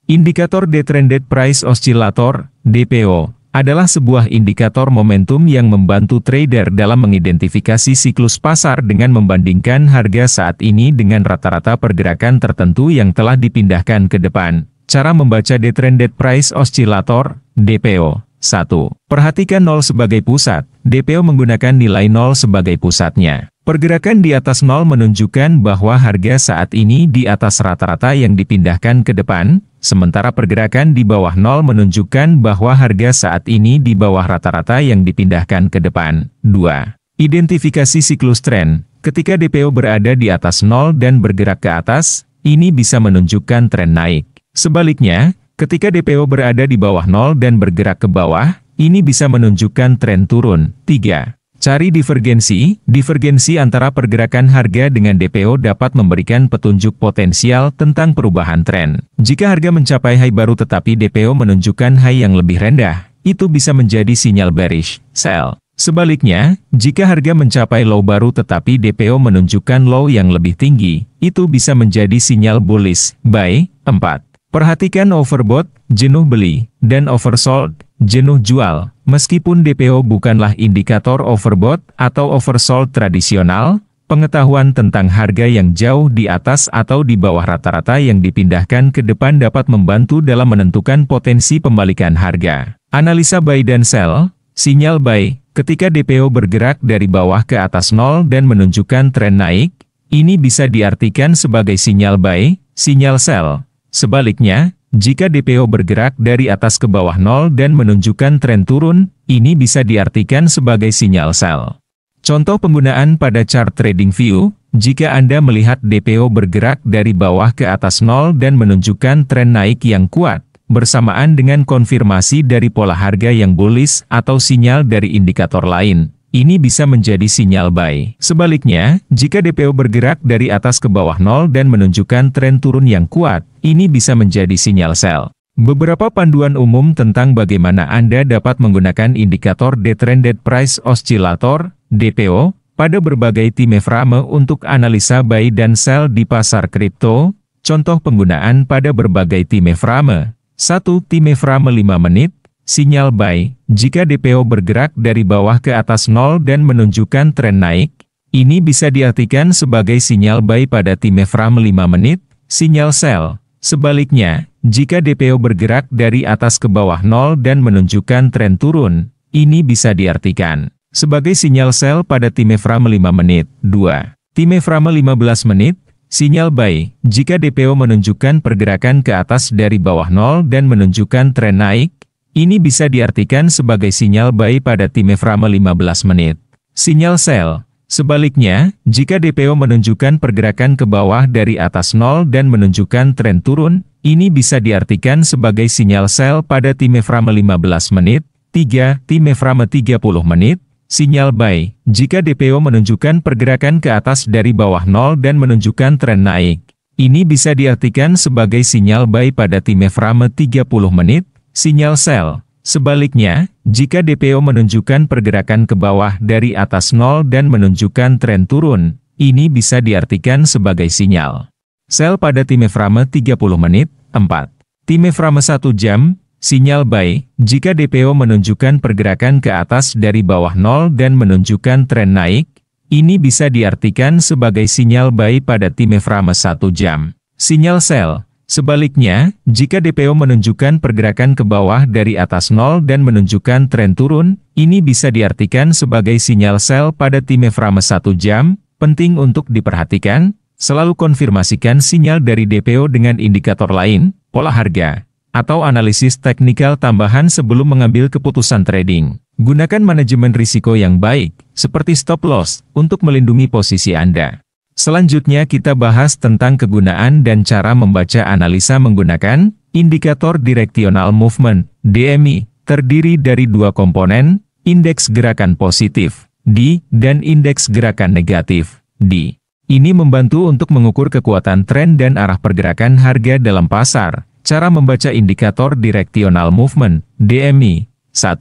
Indikator Detrended Price Oscillator, DPO, adalah sebuah indikator momentum yang membantu trader dalam mengidentifikasi siklus pasar dengan membandingkan harga saat ini dengan rata-rata pergerakan tertentu yang telah dipindahkan ke depan. Cara membaca Detrended Price Oscillator, DPO. 1. Perhatikan 0 sebagai pusat. DPO menggunakan nilai 0 sebagai pusatnya. Pergerakan di atas 0 menunjukkan bahwa harga saat ini di atas rata-rata yang dipindahkan ke depan, sementara pergerakan di bawah 0 menunjukkan bahwa harga saat ini di bawah rata-rata yang dipindahkan ke depan. 2. Identifikasi siklus tren. Ketika DPO berada di atas 0 dan bergerak ke atas, ini bisa menunjukkan tren naik. Sebaliknya, ketika DPO berada di bawah 0 dan bergerak ke bawah, ini bisa menunjukkan tren turun. 3. Cari divergensi. Divergensi antara pergerakan harga dengan DPO dapat memberikan petunjuk potensial tentang perubahan tren. Jika harga mencapai high baru tetapi DPO menunjukkan high yang lebih rendah, itu bisa menjadi sinyal bearish, sell. Sebaliknya, jika harga mencapai low baru tetapi DPO menunjukkan low yang lebih tinggi, itu bisa menjadi sinyal bullish, buy. 4. Perhatikan overbought, jenuh beli, dan oversold, jenuh jual. Meskipun DPO bukanlah indikator overbought atau oversold tradisional, pengetahuan tentang harga yang jauh di atas atau di bawah rata-rata yang dipindahkan ke depan dapat membantu dalam menentukan potensi pembalikan harga. Analisa buy dan sell, sinyal buy, ketika DPO bergerak dari bawah ke atas 0 dan menunjukkan tren naik, ini bisa diartikan sebagai sinyal buy, sinyal sell. Sebaliknya, jika DPO bergerak dari atas ke bawah 0 dan menunjukkan tren turun, ini bisa diartikan sebagai sinyal sell. Contoh penggunaan pada chart TradingView, jika Anda melihat DPO bergerak dari bawah ke atas 0 dan menunjukkan tren naik yang kuat, bersamaan dengan konfirmasi dari pola harga yang bullish atau sinyal dari indikator lain, ini bisa menjadi sinyal buy. Sebaliknya, jika DPO bergerak dari atas ke bawah 0 dan menunjukkan tren turun yang kuat, ini bisa menjadi sinyal sell. Beberapa panduan umum tentang bagaimana Anda dapat menggunakan indikator Detrended Price Oscillator, DPO, pada berbagai time frame untuk analisa buy dan sell di pasar kripto. Contoh penggunaan pada berbagai time frame. 1. Time frame 5 menit. Sinyal buy, jika DPO bergerak dari bawah ke atas 0 dan menunjukkan tren naik, ini bisa diartikan sebagai sinyal buy pada time frame 5 menit, sinyal sell. Sebaliknya, jika DPO bergerak dari atas ke bawah 0 dan menunjukkan tren turun, ini bisa diartikan sebagai sinyal sell pada time frame 5 menit. 2. Time frame 15 menit, sinyal buy, jika DPO menunjukkan pergerakan ke atas dari bawah 0 dan menunjukkan tren naik, ini bisa diartikan sebagai sinyal buy pada time frame 15 menit. Sinyal sell. Sebaliknya, jika DPO menunjukkan pergerakan ke bawah dari atas 0 dan menunjukkan tren turun, ini bisa diartikan sebagai sinyal sell pada time frame 15 menit. 3. Time frame 30 menit. Sinyal buy, jika DPO menunjukkan pergerakan ke atas dari bawah 0 dan menunjukkan tren naik. Ini bisa diartikan sebagai sinyal buy pada time frame 30 menit. Sinyal sell. Sebaliknya, jika DPO menunjukkan pergerakan ke bawah dari atas 0 dan menunjukkan tren turun, ini bisa diartikan sebagai sinyal sell pada time frame 30 menit. 4. Time frame 1 jam, sinyal buy, jika DPO menunjukkan pergerakan ke atas dari bawah 0 dan menunjukkan tren naik, ini bisa diartikan sebagai sinyal buy pada time frame 1 jam. Sinyal sell. Sebaliknya, jika DPO menunjukkan pergerakan ke bawah dari atas 0 dan menunjukkan tren turun, ini bisa diartikan sebagai sinyal sell pada time frame 1 jam. Penting untuk diperhatikan, selalu konfirmasikan sinyal dari DPO dengan indikator lain, pola harga, atau analisis teknikal tambahan sebelum mengambil keputusan trading. Gunakan manajemen risiko yang baik, seperti stop loss, untuk melindungi posisi Anda. Selanjutnya kita bahas tentang kegunaan dan cara membaca analisa menggunakan indikator Directional Movement, DMI, terdiri dari dua komponen, indeks gerakan positif, D, dan indeks gerakan negatif, D. Ini membantu untuk mengukur kekuatan tren dan arah pergerakan harga dalam pasar. Cara membaca indikator Directional Movement, DMI. 1.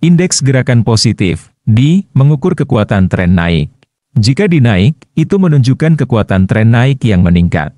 Indeks gerakan positif, D, mengukur kekuatan tren naik. Jika dinaik, itu menunjukkan kekuatan tren naik yang meningkat.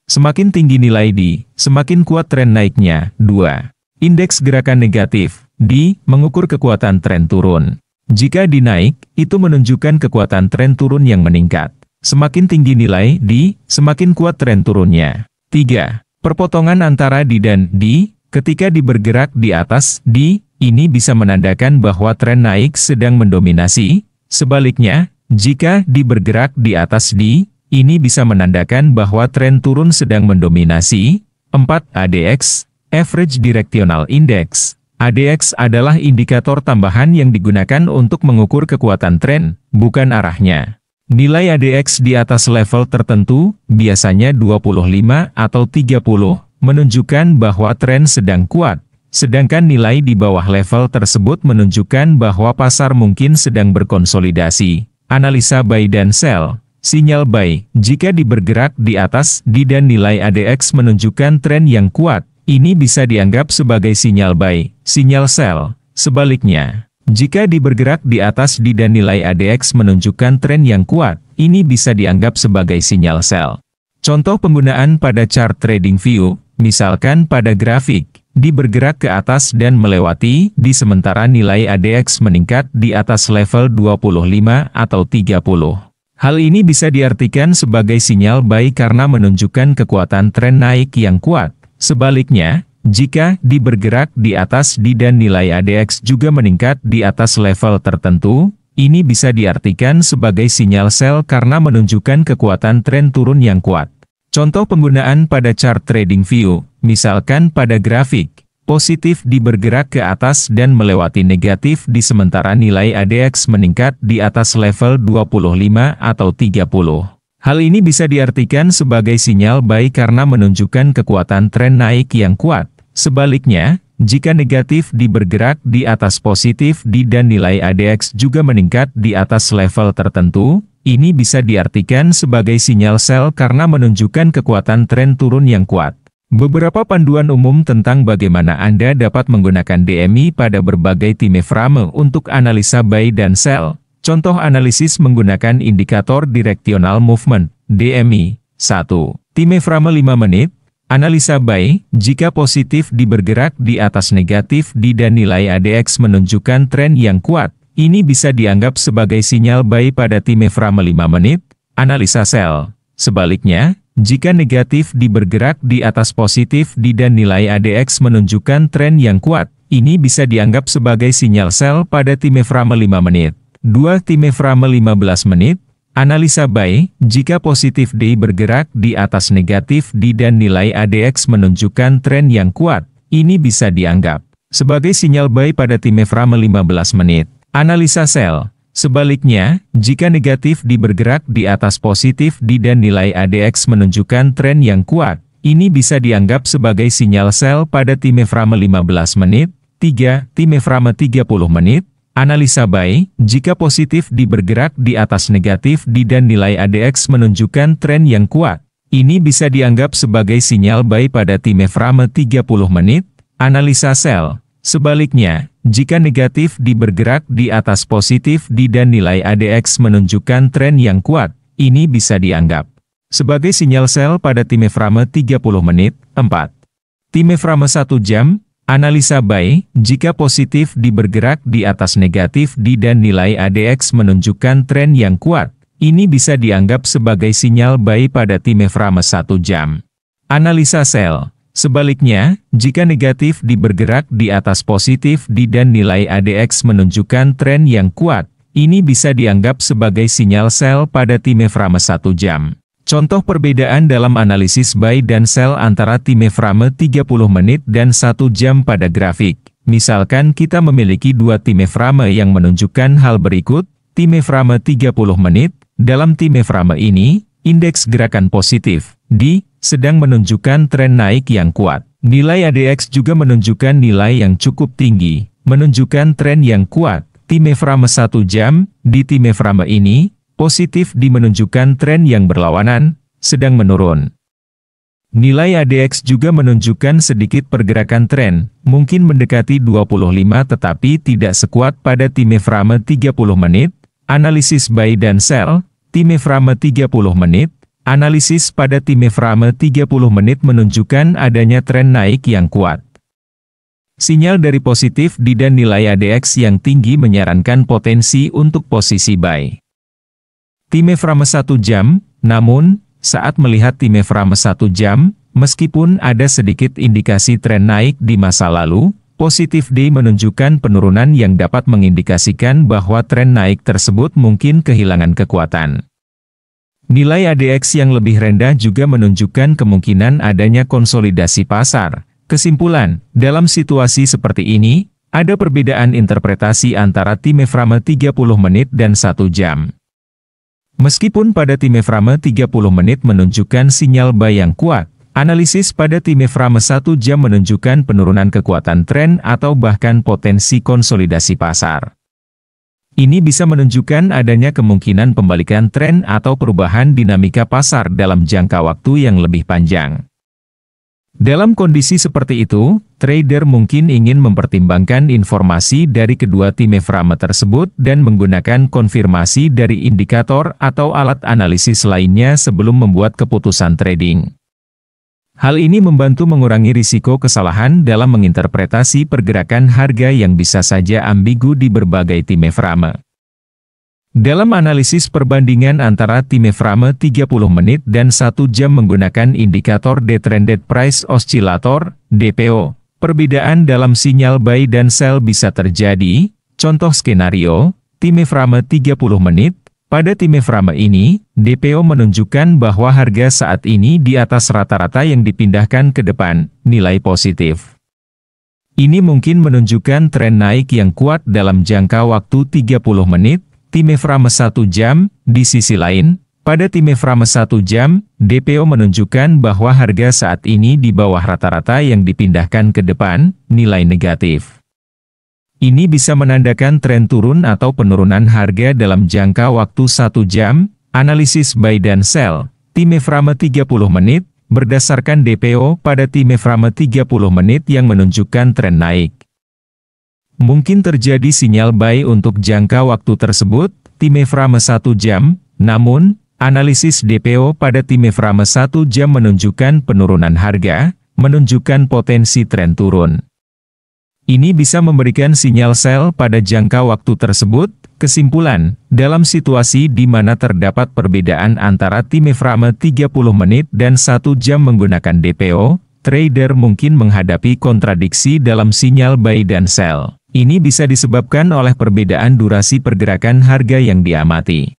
Semakin tinggi nilai D, semakin kuat tren naiknya. 2. Indeks gerakan negatif, D, mengukur kekuatan tren turun. Jika D naik, itu menunjukkan kekuatan tren turun yang meningkat. Semakin tinggi nilai D, semakin kuat tren turunnya. 3. Perpotongan antara D dan D, ketika D bergerak di atas D, ini bisa menandakan bahwa tren naik sedang mendominasi. Sebaliknya, jika D bergerak di atas D, ini bisa menandakan bahwa tren turun sedang mendominasi. 4. ADX, Average Directional Index. ADX adalah indikator tambahan yang digunakan untuk mengukur kekuatan tren, bukan arahnya. Nilai ADX di atas level tertentu, biasanya 25 atau 30, menunjukkan bahwa tren sedang kuat. Sedangkan nilai di bawah level tersebut menunjukkan bahwa pasar mungkin sedang berkonsolidasi. Analisa buy dan sell. Sinyal buy, jika bergerak di atas D dan nilai ADX menunjukkan tren yang kuat, ini bisa dianggap sebagai sinyal buy. Sinyal sell, sebaliknya. Jika bergerak di atas D dan nilai ADX menunjukkan tren yang kuat, ini bisa dianggap sebagai sinyal sell. Contoh penggunaan pada chart TradingView, misalkan pada grafik, D bergerak ke atas dan melewati D sementara nilai ADX meningkat di atas level 25 atau 30. Hal ini bisa diartikan sebagai sinyal buy karena menunjukkan kekuatan tren naik yang kuat. Sebaliknya, jika D bergerak di atas D dan nilai ADX juga meningkat di atas level tertentu, ini bisa diartikan sebagai sinyal sell karena menunjukkan kekuatan tren turun yang kuat. Contoh penggunaan pada chart TradingView, misalkan pada grafik, positif D bergerak ke atas dan melewati negatif D sementara nilai ADX meningkat di atas level 25 atau 30. Hal ini bisa diartikan sebagai sinyal buy karena menunjukkan kekuatan tren naik yang kuat. Sebaliknya, jika negatif D bergerak di atas positif D dan nilai ADX juga meningkat di atas level tertentu, ini bisa diartikan sebagai sinyal sell karena menunjukkan kekuatan tren turun yang kuat. Beberapa panduan umum tentang bagaimana Anda dapat menggunakan DMI pada berbagai time frame untuk analisa buy dan sell. Contoh analisis menggunakan indikator Directional Movement, DMI. 1. Time frame 5 menit. Analisa buy, jika positif D bergerak di atas negatif D dan nilai ADX menunjukkan tren yang kuat, ini bisa dianggap sebagai sinyal buy pada time frame 5 menit. Analisa sell. Sebaliknya, jika negatif D bergerak di atas positif D dan nilai ADX menunjukkan tren yang kuat, ini bisa dianggap sebagai sinyal sell pada time frame 5 menit. 2. Time frame 15 menit. Analisa buy, jika positif D bergerak di atas negatif D dan nilai ADX menunjukkan tren yang kuat, ini bisa dianggap sebagai sinyal buy pada time frame 15 menit. Analisa sell. Sebaliknya, jika negatif D bergerak di atas positif D dan nilai ADX menunjukkan tren yang kuat, ini bisa dianggap sebagai sinyal sell pada time frame 15 menit. 3. Time frame 30 menit. Analisa buy, jika positif D bergerak di atas negatif D dan nilai ADX menunjukkan tren yang kuat, ini bisa dianggap sebagai sinyal buy pada time frame 30 menit. Analisa sell. Sebaliknya, jika negatif D bergerak di atas positif D dan nilai ADX menunjukkan tren yang kuat, ini bisa dianggap sebagai sinyal sell pada time frame 30 menit. 4. Time frame 1 jam. Analisa buy, jika positif D bergerak di atas negatif D dan nilai ADX menunjukkan tren yang kuat, ini bisa dianggap sebagai sinyal buy pada time frame 1 jam. Analisa sell. Sebaliknya, jika negatif D bergerak di atas positif D dan nilai ADX menunjukkan tren yang kuat, ini bisa dianggap sebagai sinyal sell pada time frame 1 jam. Contoh perbedaan dalam analisis buy dan sell antara time frame 30 menit dan 1 jam pada grafik. Misalkan kita memiliki dua time frame yang menunjukkan hal berikut. Time frame 30 menit, dalam time frame ini, indeks gerakan positif, D, sedang menunjukkan tren naik yang kuat. Nilai ADX juga menunjukkan nilai yang cukup tinggi, menunjukkan tren yang kuat. Time frame 1 jam, di time frame ini, positif D menunjukkan tren yang berlawanan, sedang menurun. Nilai ADX juga menunjukkan sedikit pergerakan tren, mungkin mendekati 25 tetapi tidak sekuat pada time frame 30 menit. Analisis buy dan sell, time frame 30 menit, analisis pada time frame 30 menit menunjukkan adanya tren naik yang kuat. Sinyal dari positif di dan nilai ADX yang tinggi menyarankan potensi untuk posisi buy. Time frame 1 jam, namun, saat melihat time frame 1 jam, meskipun ada sedikit indikasi tren naik di masa lalu, positif day menunjukkan penurunan yang dapat mengindikasikan bahwa tren naik tersebut mungkin kehilangan kekuatan. Nilai ADX yang lebih rendah juga menunjukkan kemungkinan adanya konsolidasi pasar. Kesimpulan, dalam situasi seperti ini, ada perbedaan interpretasi antara time frame 30 menit dan 1 jam. Meskipun pada time frame 30 menit menunjukkan sinyal buy yang kuat, analisis pada time frame 1 jam menunjukkan penurunan kekuatan tren atau bahkan potensi konsolidasi pasar. Ini bisa menunjukkan adanya kemungkinan pembalikan tren atau perubahan dinamika pasar dalam jangka waktu yang lebih panjang. Dalam kondisi seperti itu, trader mungkin ingin mempertimbangkan informasi dari kedua time frame tersebut dan menggunakan konfirmasi dari indikator atau alat analisis lainnya sebelum membuat keputusan trading. Hal ini membantu mengurangi risiko kesalahan dalam menginterpretasi pergerakan harga yang bisa saja ambigu di berbagai time frame. Dalam analisis perbandingan antara time frame 30 menit dan 1 jam menggunakan indikator Detrended Price Oscillator, DPO, perbedaan dalam sinyal buy dan sell bisa terjadi. Contoh skenario, time frame 30 menit, pada time frame ini, DPO menunjukkan bahwa harga saat ini di atas rata-rata yang dipindahkan ke depan, nilai positif. Ini mungkin menunjukkan tren naik yang kuat dalam jangka waktu 30 menit, time frame 1 jam, di sisi lain, pada time frame 1 jam, DPO menunjukkan bahwa harga saat ini di bawah rata-rata yang dipindahkan ke depan, nilai negatif. Ini bisa menandakan tren turun atau penurunan harga dalam jangka waktu 1 jam, analisis buy dan sell, time frame 30 menit, berdasarkan DPO pada time frame 30 menit yang menunjukkan tren naik. Mungkin terjadi sinyal buy untuk jangka waktu tersebut, time frame 1 jam, namun, analisis DPO pada time frame 1 jam menunjukkan penurunan harga, menunjukkan potensi tren turun. Ini bisa memberikan sinyal sell pada jangka waktu tersebut. Kesimpulan, dalam situasi di mana terdapat perbedaan antara time frame 30 menit dan 1 jam menggunakan DPO, trader mungkin menghadapi kontradiksi dalam sinyal buy dan sell. Ini bisa disebabkan oleh perbedaan durasi pergerakan harga yang diamati.